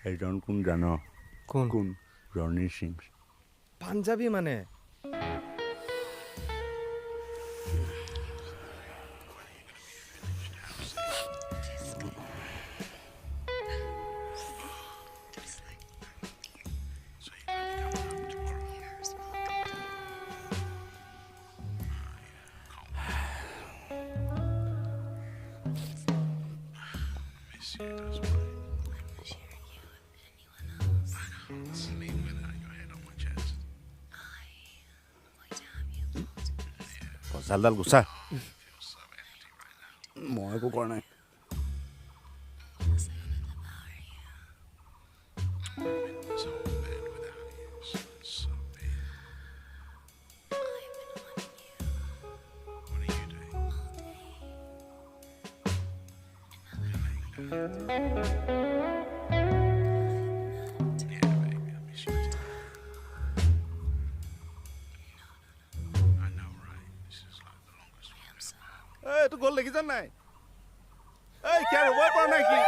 এইজন কোন জানো? কোন কোন? রনি সিং। পাঞ্জাবি মানে কঁচালডাল গুচা। মই একো কৰা নাই। এইটো গ'ল দেখিছা নাই? এই কিয় ৰ'বই পৰা নাই কি?